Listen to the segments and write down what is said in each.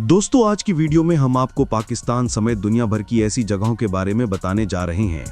दोस्तों, आज की वीडियो में हम आपको पाकिस्तान समेत दुनिया भर की ऐसी जगहों के बारे में बताने जा रहे हैं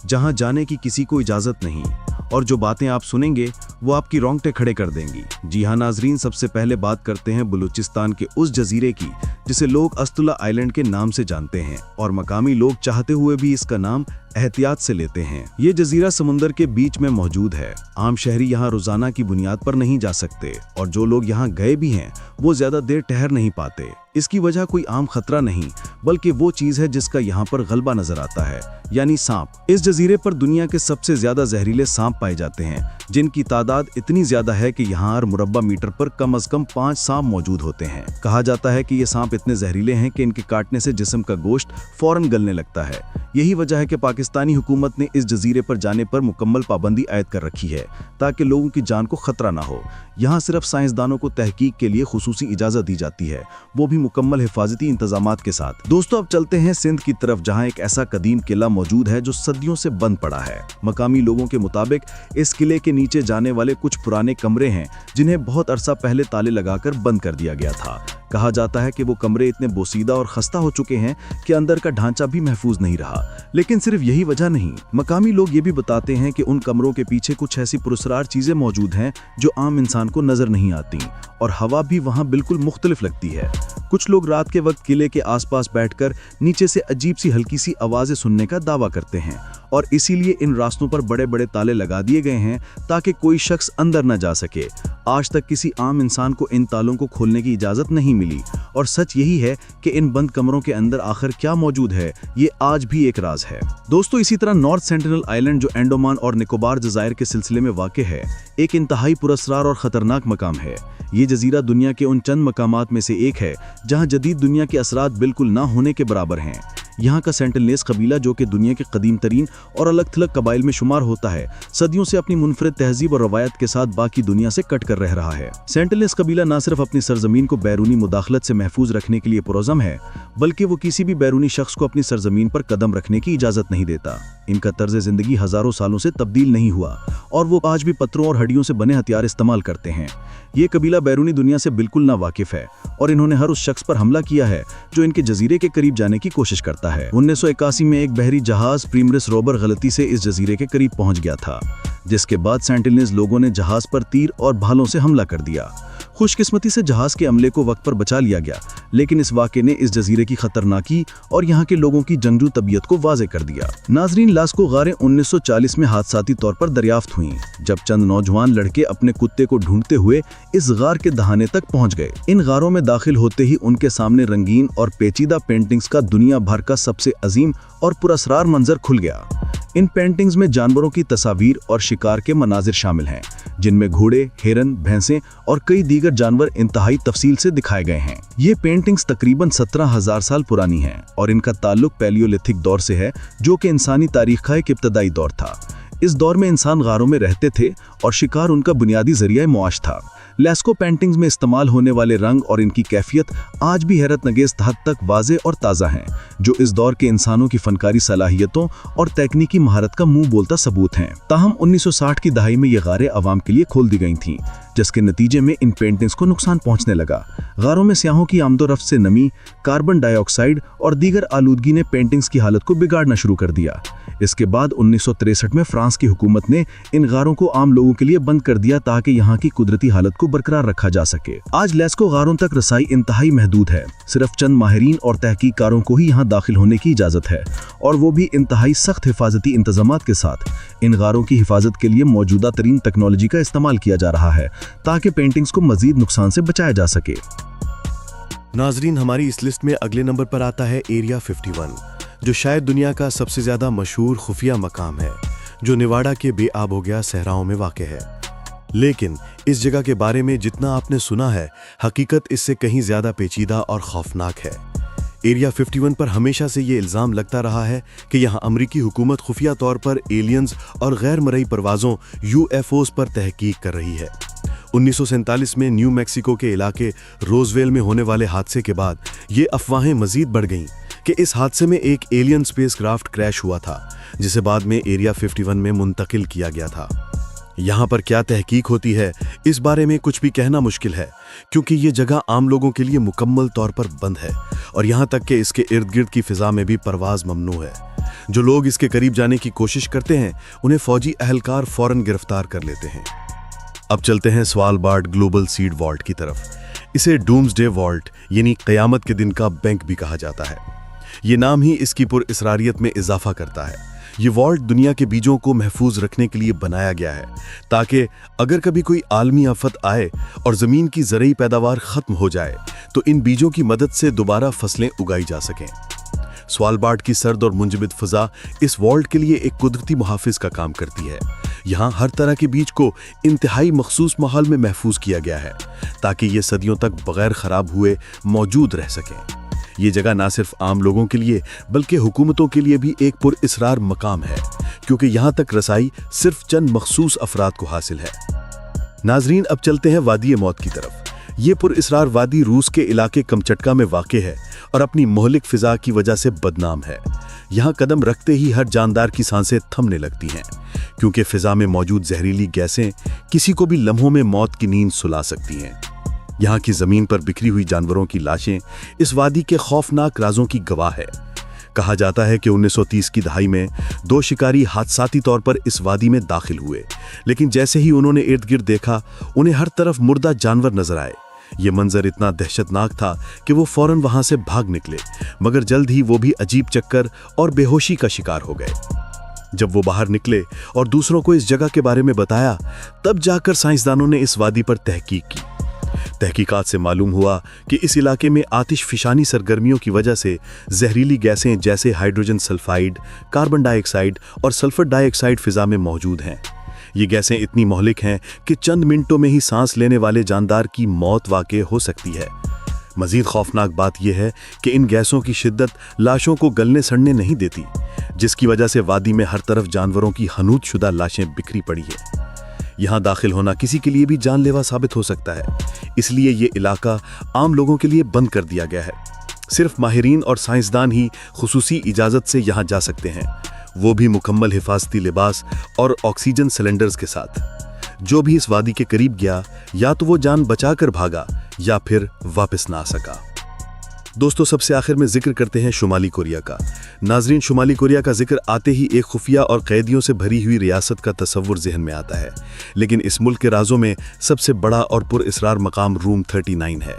जहां जाने की किसी को इजाजत नहीं, और जो बातें आप सुनेंगे वो आपकी रोंगटे खड़े कर देंगी। जी हाँ नाजरीन, सबसे पहले बात करते हैं बलूचिस्तान के उस जजीरे की जिसे लोग अस्तुला आइलैंड के नाम से जानते हैं, और मकामी लोग चाहते हुए भी इसका नाम एहतियात से लेते हैं। ये जजीरा समुंदर के बीच में मौजूद है। आम शहरी यहाँ रोजाना की बुनियाद पर नहीं जा सकते, और जो लोग यहाँ गए भी हैं वो ज्यादा देर ठहर नहीं पाते। इसकी वजह कोई आम खतरा नहीं, बल्कि वो चीज है जिसका यहाँ पर गलबा नजर आता है, यानी सांप। इस जजीरे पर दुनिया के सबसे ज्यादा जहरीले सांप पाए जाते हैं, जिनकी तादाद इतनी ज्यादा है कि यहाँ हर मुरब्बा मीटर पर कम से कम 5 सांप मौजूद होते हैं। कहा जाता है कि ये सांप इतने जहरीले हैं कि इनके काटने से जिस्म का गोश्त फौरन गलने लगता है। यही वजह है कि पाकिस्तानी हुकूमत ने इस जजीरे पर जाने पर मुकम्मल पाबंदी आयद कर रखी है, ताकि लोगों की जान को खतरा ना हो। यहाँ सिर्फ साइंसदानों को तहकीक के लिए खुसूसी इजाजत दी जाती है, वो भी मुकम्मल हिफाजती इंतजामात के साथ। दोस्तों, अब चलते हैं सिंध की तरफ, जहाँ एक ऐसा कदीम किला मौजूद है जो सदियों से बंद पड़ा है। मकामी लोगों के मुताबिक इस किले के नीचे जाने वाले कुछ पुराने कमरे हैं जिन्हें बहुत अरसा पहले ताले लगाकर बंद कर दिया गया था। कहा जाता है कि वो कमरे इतने बोसीदा और खस्ता हो चुके हैं कि अंदर का ढांचा भी महफूज नहीं रहा। लेकिन सिर्फ यही वजह नहीं, मकामी लोग ये भी बताते हैं कि उन कमरों के पीछे कुछ ऐसी पुरस्कार चीजें मौजूद हैं जो आम इंसान को नजर नहीं आती, और हवा भी वहाँ बिल्कुल मुख्तलिफ लगती है। कुछ लोग रात के वक्त किले के आसपास बैठकर नीचे से अजीब सी हल्की सी आवाजें सुनने का दावा करते हैं, और इसीलिए इन रास्तों पर बड़े बड़े ताले लगा दिए गए हैं ताकि कोई शख्स अंदर न जा सके। आज तक किसी आम इंसान को इन तालों को खोलने की इजाजत नहीं मिली, और सच यही है कि इन बंद कमरों के अंदर आखिर क्या मौजूद है ये आज भी एक राज है। दोस्तों, इसी तरह नॉर्थ सेंटिनल आइलैंड, जो अंडमान और निकोबार जज़ायर के सिलसिले में वाक़ है, एक इंतहाई पुरस्कार और खतरनाक मकाम है। ये जजीरा दुनिया के उन चंद मकामात में से एक है जहां जदीद दुनिया के असरात बिल्कुल ना होने के बराबर हैं। यहाँ का सेंटिनलेस कबीला, जो कि दुनिया के कदीम तरीन और अलग थलग कबाइल में शुमार होता है, सदियों से अपनी मुनफरिद तहजीब और रवायत के साथ बाकी दुनिया से कट कर रह रहा है। सेंटिनलेस कबीला न सिर्फ अपनी सरजमीन को बैरूनी मुदाखलत से महफूज रखने के लिए पुरज़म है, बल्कि वो किसी भी बैरूनी शख्स को अपनी सरजमीन पर कदम रखने की इजाज़त नहीं देता। इनका तर्ज ज़िंदगी हज़ारों सालों से तब्दील नहीं हुआ, और वो आज भी पत्थरों और हड्डियों से बने हथियार इस्तेमाल करते हैं। ये कबीला बैरूनी दुनिया से बिल्कुल ना वाकिफ है, और इन्होंने हर उस शख्स पर हमला किया है जो इनके जजीरे के करीब जाने की कोशिश करता है। 1981 में एक बहरी जहाज प्रीमरिस रोबर गलती से इस जजीरे के करीब पहुंच गया था, जिसके बाद सेंटिनलीज लोगों ने जहाज पर तीर और भालों से हमला कर दिया। खुशकिस्मती से जहाज के अमले को वक्त पर बचा लिया गया, लेकिन इस वाक़े ने इस जजीरे की खतरनाकी और यहाँ के लोगों की जंगजू तबीयत को वाज़े कर दिया। नाजरीन, लास्को गारें 1940 में हादसाती तौर पर दरियाफ्त हुईं, जब चंद नौजवान लड़के अपने कुत्ते को ढूंढते हुए इस गार के दहाने तक पहुंच गए। इन गारों में दाखिल होते ही उनके सामने रंगीन और पेचीदा पेंटिंग्स का दुनिया भर का सबसे अजीम और पुरअसरार मंजर खुल गया। इन पेंटिंग्स में जानवरों की तस्वीर और शिकार के मनाजिर शामिल हैं, जिनमें घोड़े, हिरन, भैंसें और कई दीगर जानवर इंतहाई तफसील से दिखाए गए हैं। ये पेंटिंग्स तकरीबन 17,000 साल पुरानी हैं, और इनका ताल्लुक पैलियोलिथिक दौर से है, जो कि इंसानी तारीख का एक इब्तदाई दौर था। इस दौर में इंसान गारों में रहते थे और शिकार उनका बुनियादी जरिया मुआश था। लेस्को पेंटिंग्स में इस्तेमाल होने वाले रंग और इनकी कैफियत आज भी हैरतअंगेज हद तक वाज़े और ताज़ा हैं, जो इस दौर के इंसानों की फनकारी सलाहियतों और तकनीकी महारत का मुंह बोलता सबूत हैं। ताहम 1960 की दहाई में ये गारें आवाम के लिए खोल दी गई थीं, जिसके नतीजे में इन पेंटिंग्स को नुकसान पहुंचने लगा। गारों में स्याहों की आमदोरफ्त से नमी, कार्बन डाइऑक्साइड और दीगर आलूदगी ने पेंटिंग्स की हालत को बिगाड़ना शुरू कर दिया। इसके बाद 1963 में फ्रांस की हुकूमत ने इन गारों को आम लोगों के लिए बंद कर दिया, ताकि यहाँ की कुदरती हालत को बरकरार रखा जा सके। आज लेस्को गारों तक रसाई इंतहाई महदूद है। सिर्फ चंद माहिरीन और तहकीककारों को ही यहाँ दाखिल होने की इजाज़त है, और वो भी इंतहाई सख्त हिफाजती इंतजामात के साथ। इन गारों की हिफाजत के लिए मौजूदा तरीन टेक्नोलॉजी का इस्तेमाल किया जा रहा है, ताकि पेंटिंग्स को मजीद नुकसान से बचाया जा सके। नाजरीन, हमारी इस लिस्ट में अगले नंबर पर आता है एरिया 51, जो शायद दुनिया का सबसे ज्यादा मशहूर खुफिया मकाम है, जो नेवाडा के बेआबोगया सहराओं में वाक़े है। लेकिन इस जगह के बारे में जितना आपने सुना है, हकीकत इससे कहीं ज्यादा पेचीदा और खौफनाक है। एरिया 51 पर हमेशा से ये इल्ज़ाम लगता रहा है कि यहाँ अमरीकी हुकूमत खुफिया तौर पर एलियंस और गैर मरई परवाज़ों UFOs पर तहकीक कर रही है। 1947 में न्यू मैक्सिको के इलाके रोजवेल में होने वाले हादसे के बाद ये अफवाहें मजीद बढ़ गईं कि इस हादसे में एक एलियन स्पेसक्राफ्ट क्रैश हुआ था, जिसे बाद में एरिया 51 में मुंतकिल किया गया था। यहाँ पर क्या तहकीक होती है इस बारे में कुछ भी कहना मुश्किल है, क्योंकि ये जगह आम लोगों के लिए मुकम्मल तौर पर बंद है और यहाँ तक कि इसके इर्द गिर्द की फिजा में भी परवाज ममनू है। जो लोग इसके करीब जाने की कोशिश करते हैं उन्हें फौजी अहलकार फौरन गिरफ्तार कर लेते हैं। अब चलते हैं स्वालबार्ड ग्लोबल सीड वॉल्ट की तरफ। इसे डूम्सडे वॉल्ट यानी क़यामत के दिन का बैंक भी कहा जाता है। ये नाम ही इसकी पुरअसरारियत में इजाफा करता है। ये वॉल्ट दुनिया के बीजों को महफूज रखने के लिए बनाया गया है ताकि अगर कभी कोई आलमी आफत आए और ज़मीन की ज़रई पैदावार ख़त्म हो जाए तो इन बीजों की मदद से दोबारा फसलें उगाई जा सकें। स्वालबार्ड की सर्द और मुंजमद फ़ज़ा इस वॉल्ट के लिए एक कुदरती मुहाफ़िज़ का काम करती है। यहाँ हर तरह के बीज को इंतहाई मखसूस माहौल में महफूज किया गया है ताकि ये सदियों तक बग़ैर ख़राब हुए मौजूद रह सकें। ये जगह ना सिर्फ आम लोगों के लिए बल्कि हुकूमतों के लिए भी एक पुरअसरार मकाम है, क्योंकि यहाँ तक रसाई सिर्फ चंद मखसूस अफराद को हासिल है। नाजरीन, अब चलते हैं वादी मौत की तरफ। ये पुरअसरार वादी रूस के इलाके कमचटका में वाक़ है और अपनी मोहलिक फ़िज़ा की वजह से बदनाम है। यहाँ कदम रखते ही हर जानदार की सांसें थमने लगती हैं, क्योंकि फ़िज़ा में मौजूद जहरीली गैसें किसी को भी लम्हों में मौत की नींद सुला सकती हैं। यहाँ की ज़मीन पर बिखरी हुई जानवरों की लाशें इस वादी के खौफनाक राजों की गवाह है। कहा जाता है कि 1930 की दहाई में 2 शिकारी हादसाती तौर पर इस वादी में दाखिल हुए, लेकिन जैसे ही उन्होंने इर्द गिर्द देखा उन्हें हर तरफ मुर्दा जानवर नजर आए। ये मंजर इतना दहशतनाक था कि वो फौरन वहां से भाग निकले, मगर जल्द ही वो भी अजीब चक्कर और बेहोशी का शिकार हो गए। जब वो बाहर निकले और दूसरों को इस जगह के बारे में बताया, तब जाकर साइंसदानों ने इस वादी पर तहकीक की। तहकीकात से मालूम हुआ कि इस इलाके में आतिशफिशानी सरगर्मियों की वजह से जहरीली गैसें जैसे हाइड्रोजन सल्फाइड, कार्बन डाइऑक्साइड और सल्फर डाइऑक्साइड फिजा में मौजूद हैं। ये गैसें इतनी मोहलिक हैं कि चंद मिनटों में ही सांस लेने वाले जानदार की मौत वाक़ई हो सकती है। मजीद खौफनाक बात यह है कि इन गैसों की शिद्दत लाशों को गलने सड़ने नहीं देती, जिसकी वजह से वादी में हर तरफ जानवरों की हनूतशुदा लाशें बिखरी पड़ी है। यहाँ दाखिल होना किसी के लिए भी जानलेवा साबित हो सकता है, इसलिए ये इलाका आम लोगों के लिए बंद कर दिया गया है। सिर्फ माहिरीन और साइंसदान ही खुसूसी इजाज़त से यहाँ जा सकते हैं, वो भी मुकम्मल हिफाजती लिबास और ऑक्सीजन सिलेंडर्स के साथ। जो भी इस वादी के करीब गया या तो वो जान बचाकर भागा या फिर वापस ना आ सका। दोस्तों, सबसे आखिर में जिक्र करते हैं शुमाली कोरिया का। नाजरीन, शुमाली कोरिया का जिक्र आते ही एक खुफिया और कैदियों से भरी हुई रियासत का तस्वुर जहन में आता है, लेकिन इस मुल्क के राजों में सबसे बड़ा और पुरअसरार मकाम रूम 39 है।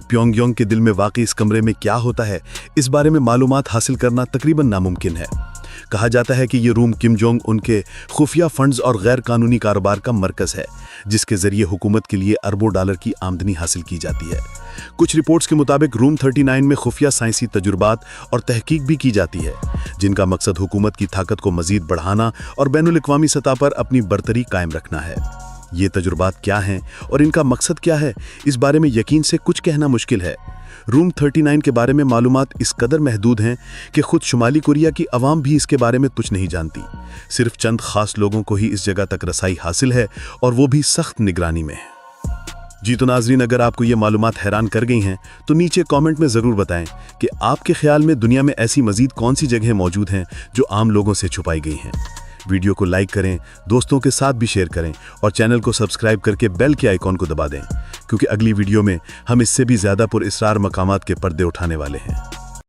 प्योंगयांग के दिल में वाक़ई इस कमरे में क्या होता है, इस बारे में मालूमात हासिल करना तकरीबन नामुमकिन है। कहा जाता है कि ये रूम किम जोंग उनके खुफिया फंड्स और गैर कानूनी कारोबार का मरकज़ है, जिसके ज़रिए हुकूमत के लिए अरबों डॉलर की आमदनी हासिल की जाती है। कुछ रिपोर्ट्स के मुताबिक रूम 39 में खुफिया साइंसी तजुर्बात और तहकीक भी की जाती है, जिनका मकसद हुकूमत की ताकत को मज़ीद बढ़ाना और बैनुल-अक़वामी सतह पर अपनी बरतरी कायम रखना है। ये तजुर्बात क्या हैं और इनका मकसद क्या है, इस बारे में यकीन से कुछ कहना मुश्किल है। रूम 39 के बारे में मालूमात इस कदर महदूद हैं कि खुद शुमाली कोरिया की अवाम भी इसके बारे में कुछ नहीं जानती। सिर्फ चंद खास लोगों को ही इस जगह तक रसाई हासिल है, और वो भी सख्त निगरानी में है। जी तो नाजरीन, अगर आपको ये मालूमात हैरान कर गई हैं तो नीचे कमेंट में ज़रूर बताएं कि आपके ख्याल में दुनिया में ऐसी मज़ीद कौन सी जगहें मौजूद हैं जो आम लोगों से छुपाई गई हैं। वीडियो को लाइक करें, दोस्तों के साथ भी शेयर करें और चैनल को सब्सक्राइब करके बेल के आइकॉन को दबा दें, क्योंकि अगली वीडियो में हम इससे भी ज़्यादा पुरअसरार मकामात के पर्दे उठाने वाले हैं।